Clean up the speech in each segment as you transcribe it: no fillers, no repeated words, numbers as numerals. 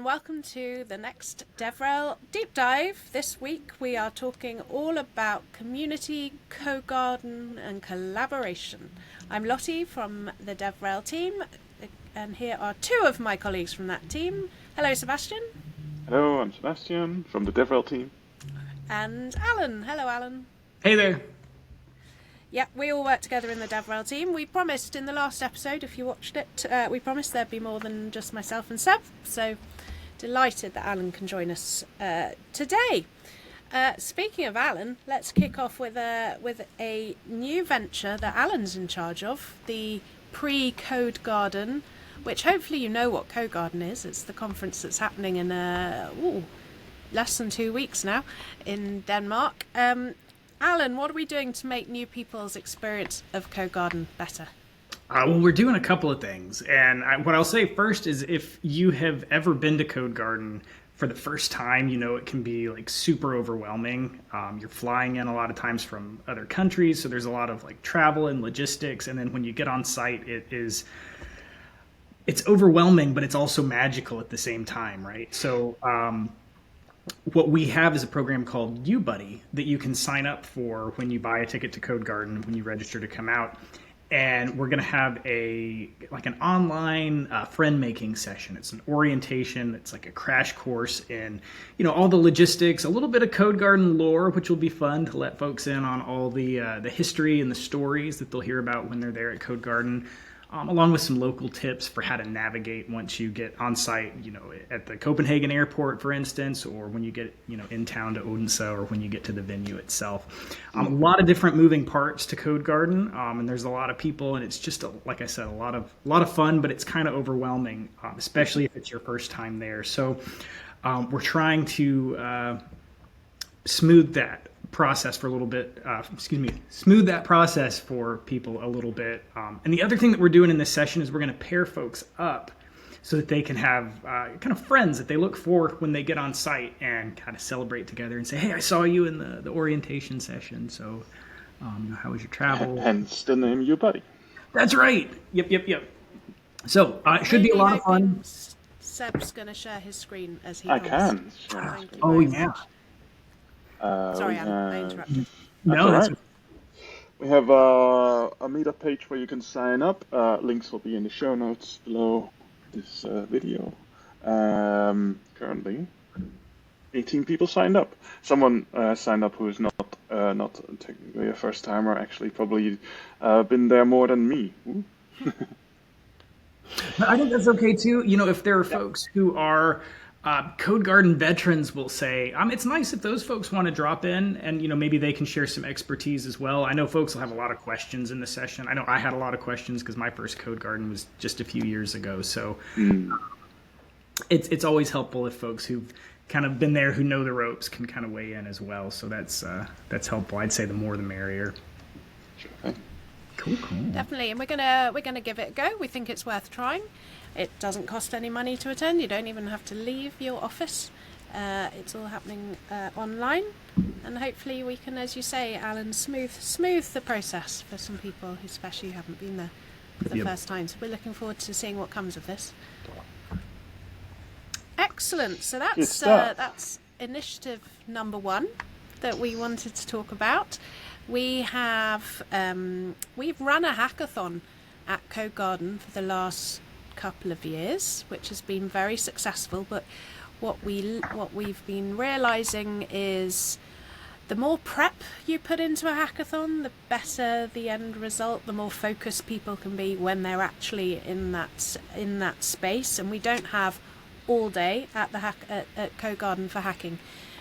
and welcome to the next DevRel Deep Dive. This week we are talking all about community, CodeGarden and collaboration. I'm Lotte from the DevRel team, and here are two of my colleagues from that team. Hello, Sebastian. Hello, I'm Sebastian from the DevRel team. And Alan. Hello, Alan. Hey there. Yeah, we all work together in the DevRel team. We promised in the last episode, if you watched it, we promised there'd be more than just myself and Seb. So delighted that Alan can join us today. Speaking of Alan, let's kick off with a new venture that Alan's in charge of, the pre-Codegarden, which hopefully you know what CodeGarden is. It's the conference that's happening in less than 2 weeks now in Denmark. Alan, what are we doing to make new people's experience of CodeGarden better? Well, we're doing a couple of things. And what I'll say first is if you have ever been to CodeGarden for the first time, you know it can be like super overwhelming. You're flying in a lot of times from other countries, so there's a lot of like travel and logistics. And then when you get on site, it's overwhelming, but it's also magical at the same time, right? So what we have is a program called uBuddy that you can sign up for when you buy a ticket to CodeGarden, when you register to come out. And we're going to have an online friend making session. It's an orientation. It's like a crash course in, all the logistics, a little bit of CodeGarden lore, which will be fun to let folks in on all the history and the stories that they'll hear about when they're there at CodeGarden. Along with some local tips for how to navigate once you get on site, at the Copenhagen airport, for instance, or when you get, in town to Odense, or when you get to the venue itself. A lot of different moving parts to CodeGarden, and there's a lot of people, and it's just, like I said, a lot of fun, but it's kind of overwhelming, especially if it's your first time there. So we're trying to smooth that process for a little bit, smooth that process for people a little bit. And the other thing that we're doing in this session is we're going to pair folks up so that they can have kind of friends that they look for when they get on site and kind of celebrate together and say, hey, I saw you in the orientation session. So how was your travel? Hence the name uBuddy. That's right. Yep. So it should be a lot of fun. Seb's going to share his screen as he I can. Oh, yeah. Sorry, Alan, I interrupted. No, that's right. We have a meetup page where you can sign up. Links will be in the show notes below this video. Currently, 18 people signed up. Someone signed up who is not technically a first timer. Actually, probably been there more than me. I think that's okay too. If there are folks who are CodeGarden veterans, will say, it's nice if those folks want to drop in and, maybe they can share some expertise as well. I know folks will have a lot of questions in the session. I know I had a lot of questions because my first CodeGarden was just a few years ago. So it's always helpful if folks who've kind of been there, who know the ropes, can kind of weigh in as well. So that's helpful. I'd say the more the merrier. Sure. Cool. Definitely, and we're gonna give it a go. We think it's worth trying. It doesn't cost any money to attend. You don't even have to leave your office. It's all happening online, and hopefully we can, as you say, Alan, smooth the process for some people, especially who haven't been there for the first time. So we're looking forward to seeing what comes of this. Excellent. So that's initiative number 1 that we wanted to talk about. We have we've run a hackathon at CodeGarden for the last couple of years, which has been very successful. But what we've been realizing is the more prep you put into a hackathon, the better the end result, the more focused people can be when they're actually in that space. And we don't have all day at CodeGarden for hacking.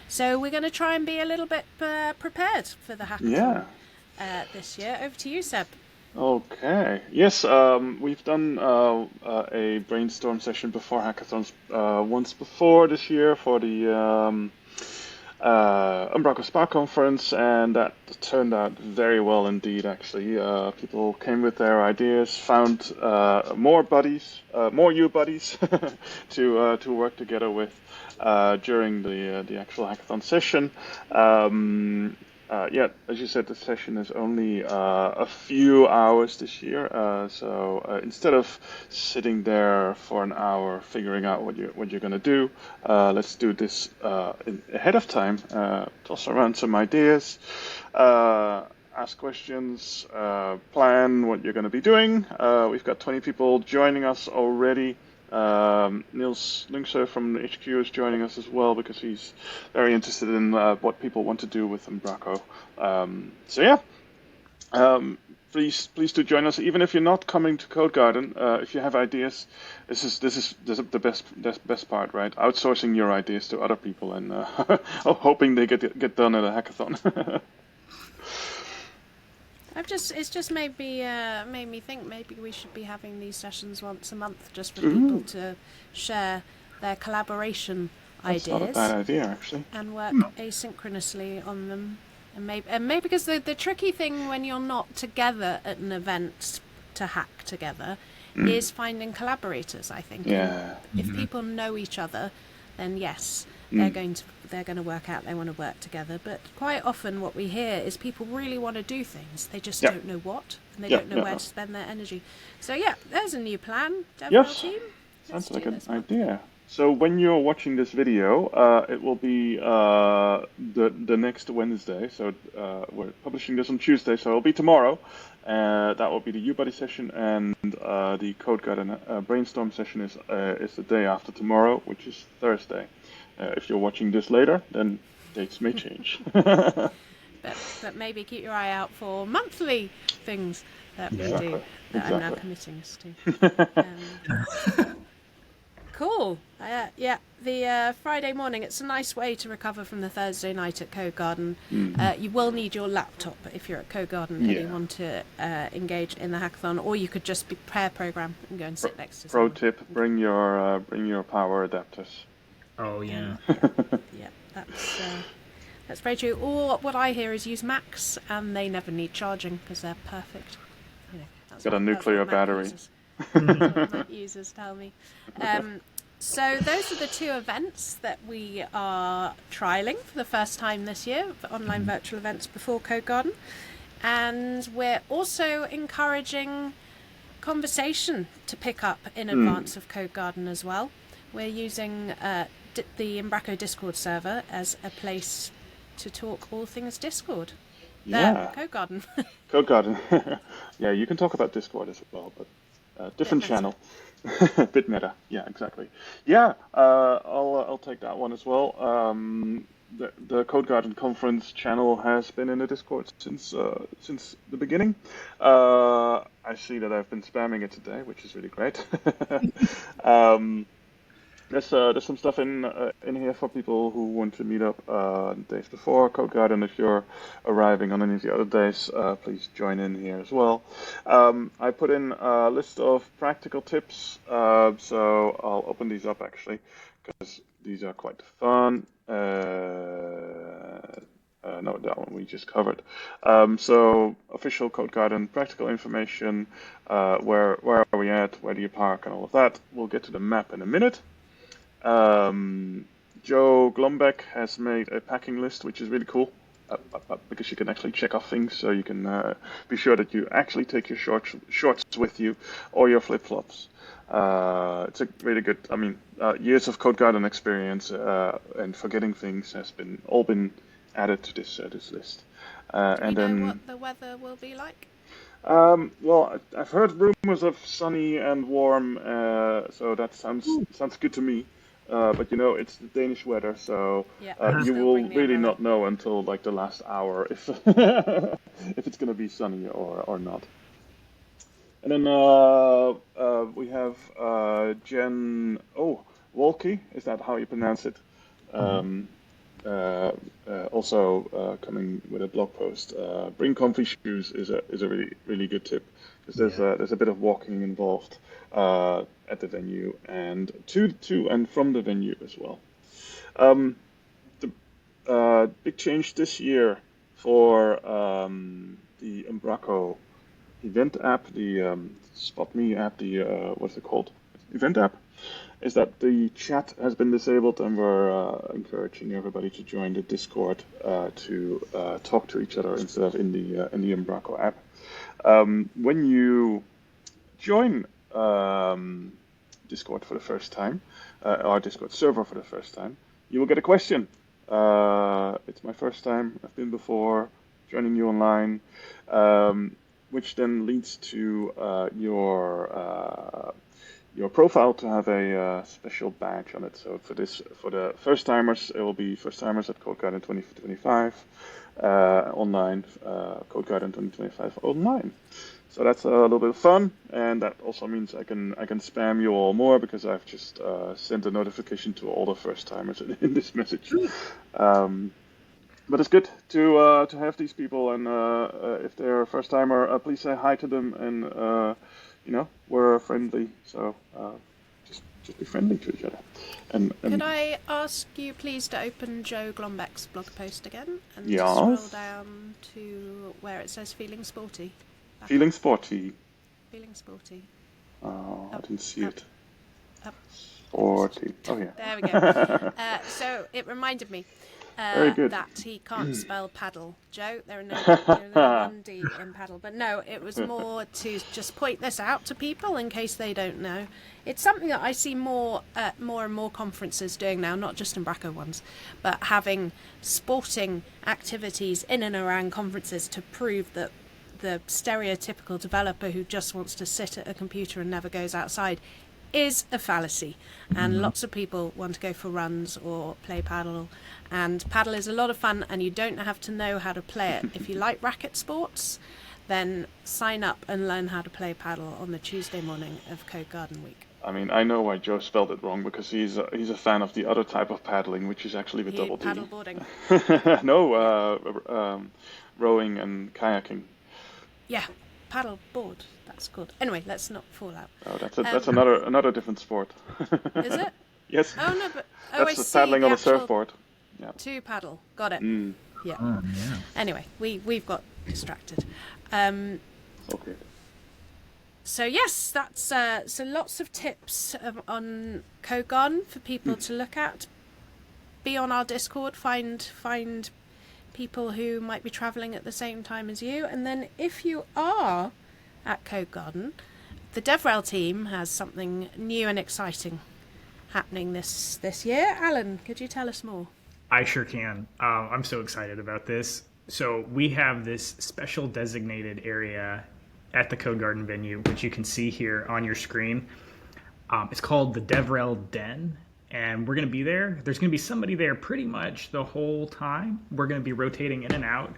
So we're going to try and be a little bit prepared for the hackathon this year. Over to you, Seb. Okay. Yes, we've done a brainstorm session before hackathons once before this year for the Umbraco Spa conference, and that turned out very well indeed. Actually, people came with their ideas, found more uBuddies to work together with during the actual hackathon session. yeah, as you said, the session is only a few hours this year. So instead of sitting there for an hour figuring out what you're gonna do, let's do this ahead of time. Toss around some ideas, ask questions, plan what you're gonna be doing. We've got 20 people joining us already. Niels Lungse from the HQ is joining us as well because he's very interested in what people want to do with Umbraco. So yeah, please do join us. Even if you're not coming to CodeGarden, if you have ideas, this is the best part, right? Outsourcing your ideas to other people and hoping they get done at a hackathon. It's just made me think maybe we should be having these sessions once a month, just for people to share their collaboration ideas. That's not a bad idea, actually. And work asynchronously on them. And maybe because the tricky thing when you're not together at an event to hack together is finding collaborators. I think. Yeah. If people know each other, then yes, they're going to work out they want to work together. But quite often what we hear is people really want to do things, they just don't know what, and they don't know where to spend their energy. So yeah, there's a new plan. DevRel team. Sounds like an idea. So when you're watching this video, it will be the next Wednesday. So we're publishing this on Tuesday, so it'll be tomorrow. That will be the uBuddy session, and the CodeGarden brainstorm session is the day after tomorrow, which is Thursday. If you're watching this later, then dates may change. but maybe keep your eye out for monthly things that we do that I'm now committing us to. Cool. Yeah, the Friday morning, it's a nice way to recover from the Thursday night at CodeGarden. You will need your laptop if you're at CodeGarden and you want to engage in the hackathon, or you could just be pair program and go and sit next to someone. Pro tip, bring your power adapters. Oh, yeah. Yeah, that's very true. Or what I hear is use Macs, and they never need charging because they're perfect. You know, got a nuclear battery. Mac users tell me. So those are the two events that we are trialing for the first time this year, for online virtual events before CodeGarden. And we're also encouraging conversation to pick up in advance of CodeGarden as well. We're using the Umbraco Discord server as a place to talk all things Discord. CodeGarden. CodeGarden. Yeah, you can talk about Discord as well, but different channel. Bit meta. Yeah, exactly. Yeah, I'll take that one as well. The CodeGarden conference channel has been in the Discord since the beginning. I see that I've been spamming it today, which is really great. There's some stuff in here for people who want to meet up days before CodeGarden. If you're arriving on any of the other days, please join in here as well. I put in a list of practical tips, so I'll open these up actually, because these are quite fun. No, that one we just covered. So official CodeGarden practical information, where are we at, where do you park, and all of that. We'll get to the map in a minute. Joe Glombeck has made a packing list, which is really cool, because you can actually check off things, so you can be sure that you actually take your shorts with you, or your flip-flops. It's a really good, years of CodeGarden experience and forgetting things has been added to this list. Do you know what the weather will be like? Well, I've heard rumors of sunny and warm, so that sounds good to me. But it's the Danish weather, so you will really not know until like the last hour if if it's gonna be sunny or not. And then we have Jen Wolke, is that how you pronounce it? Also coming with a blog post. Bring comfy shoes is a really good tip, because there's a bit of walking involved at the venue and to and from the venue as well. The big change this year for the Umbraco event app, the Spot Me app, the what's it called? Event app. is that the chat has been disabled, and we're encouraging everybody to join the Discord to talk to each other instead of in the Umbraco app. When you join Discord for the first time, our Discord server for the first time, you will get a question. It's my first time. I've been before joining you online, which then leads to your profile to have a special badge on it. So for the first timers, it will be first timers at Codegarden 2025 online, Codegarden 2025 online. So that's a little bit of fun, and that also means I can spam you all more because I've just sent a notification to all the first timers in this message. But it's good to have these people, and if they're a first timer, please say hi to them, and we're friendly, so just be friendly to each other. And could I ask you please to open Joe Glombeck's blog post again and yes. scroll down to where it says feeling sporty? Feeling sporty. Feeling sporty. Oh, I didn't see it. Up. Sporty. Oh yeah. There we go. So it reminded me that he can't spell paddle. Joe, there's no one D in paddle. But no, it was more to just point this out to people in case they don't know. It's something that I see more and more conferences doing now, not just Umbraco ones, but having sporting activities in and around conferences to prove that the stereotypical developer who just wants to sit at a computer and never goes outside is a fallacy, and lots of people want to go for runs or play paddle, and paddle is a lot of fun, and you don't have to know how to play it. If you like racket sports, then sign up and learn how to play paddle on the Tuesday morning of Codegarden week. I mean, I know why Joe spelled it wrong, because he's a fan of the other type of paddling, which is actually with double D. Paddleboarding. No, rowing and kayaking. Yeah, paddleboard. That's good. Anyway, let's not fall out. Oh, that's another different sport. Is it? Yes. Oh no, but that's the paddling on a surfboard. Yeah. To paddle. Got it. Yeah. Oh, yeah. Anyway, we've got distracted. Okay. So yes, that's so lots of tips on Codegarden for people to look at. Be on our Discord. Find people who might be travelling at the same time as you, and then if you are at Codegarden, the DevRel team has something new and exciting happening this year. Alan, could you tell us more? I sure can. I'm so excited about this. So we have this special designated area at the Codegarden venue, which you can see here on your screen. It's called the DevRel Den, and we're going to be there. There's going to be somebody there pretty much the whole time. We're going to be rotating in and out.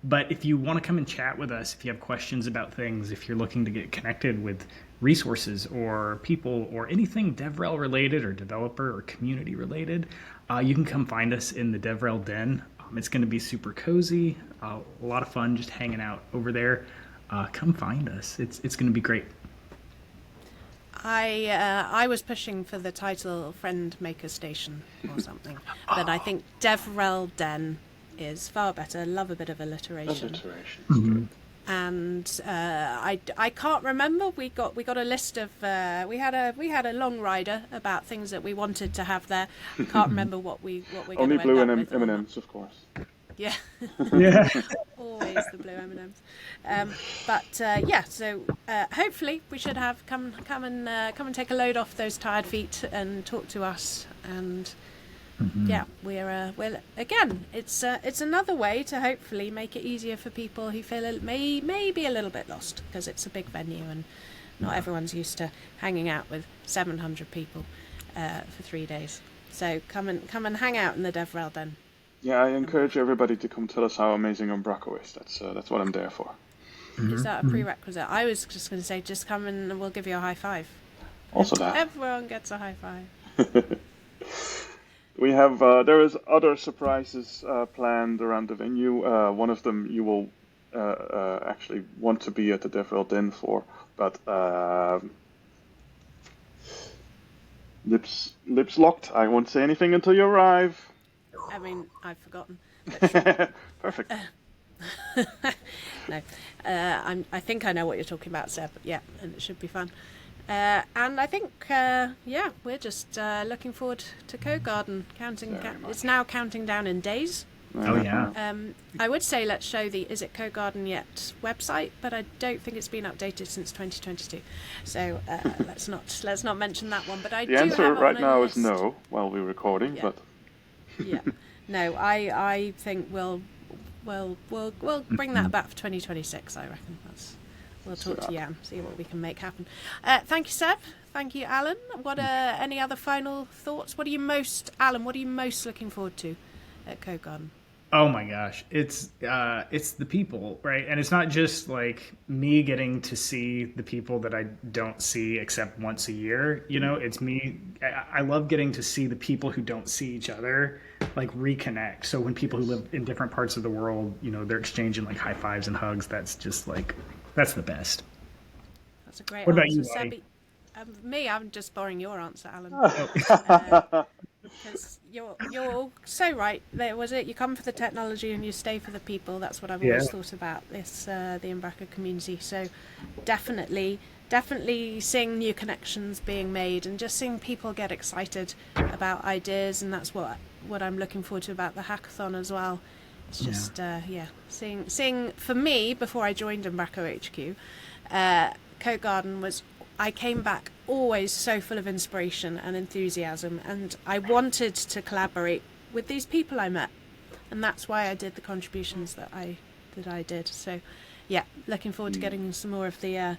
But if you want to come and chat with us, if you have questions about things, if you're looking to get connected with resources or people or anything DevRel related or developer or community related, you can come find us in the DevRel Den. It's going to be super cozy, a lot of fun just hanging out over there. Come find us. It's going to be great. I was pushing for the title Friend Maker Station or something, but I think DevRel Den is far better. Love a bit of alliteration. Mm-hmm. And I can't remember. We got a list of we had a long rider about things that we wanted to have there. I can't remember what we're Only going to blue end and up with. M&Ms, of course. Yeah. Yeah. Always the blue M&Ms. So hopefully we should have come and take a load off those tired feet and talk to us. And we're again. It's another way to hopefully make it easier for people who feel maybe a little bit lost, because it's a big venue and not everyone's used to hanging out with 700 people for 3 days. So come and hang out in the DevRel Den. Yeah, I encourage everybody to come tell us how amazing Umbraco is. That's what I'm there for. Is that a prerequisite? I was just going to say, just come and we'll give you a high five. Also that. Everyone gets a high five. We have there is other surprises planned around the venue. One of them you will actually want to be at the DevRel Den for, but lips locked. I won't say anything until you arrive. I mean, I've forgotten. Perfect. No, I think I know what you're talking about, Seb. Yeah, and it should be fun. And I think, we're just looking forward to CodeGarden. It's now counting down in days. Oh yeah. I would say let's show the Is It CodeGarden Yet website, but I don't think it's been updated since 2022. So let's not mention that one. But The answer right now is no while we're recording, but no, I think we'll bring that back for 2026. I reckon we'll talk to Jan, see what we can make happen. Thank you, Seb. Thank you, Alan. Any other final thoughts? Alan? What are you most looking forward to at CodeGarden? Oh my gosh, it's the people, right? And it's not just like me getting to see the people that I don't see except once a year. It's me. I love getting to see the people who don't see each other, like reconnect. So when people who live in different parts of the world, they're exchanging like high fives and hugs. That's just like, that's the best. That's a great What answer, about you, Sebby? Me, I'm just borrowing your answer, Alan. Because you're so right. There was it. You come for the technology and you stay for the people. That's what I've always thought about this, the Umbraco community. So definitely seeing new connections being made and just seeing people get excited about ideas, and that's what I'm looking forward to about the hackathon as well. It's just seeing for me before I joined Umbraco HQ, CodeGarden was. I came back always so full of inspiration and enthusiasm, and I wanted to collaborate with these people I met, and that's why I did the contributions that I did. So, looking forward to getting some more of the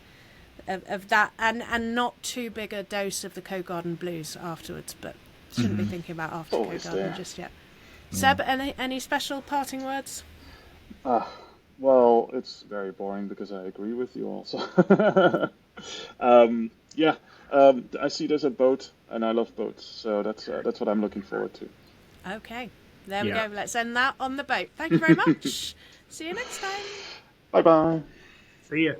of that, and not too big a dose of the CodeGarden blues afterwards. But shouldn't be thinking about after CodeGarden just yet. Seb, any special parting words? Well, it's very boring because I agree with you also. I see there's a boat, and I love boats, so that's what I'm looking forward to. Okay, there we go. Let's end that on the boat. Thank you very much. See you next time. Bye-bye. See ya.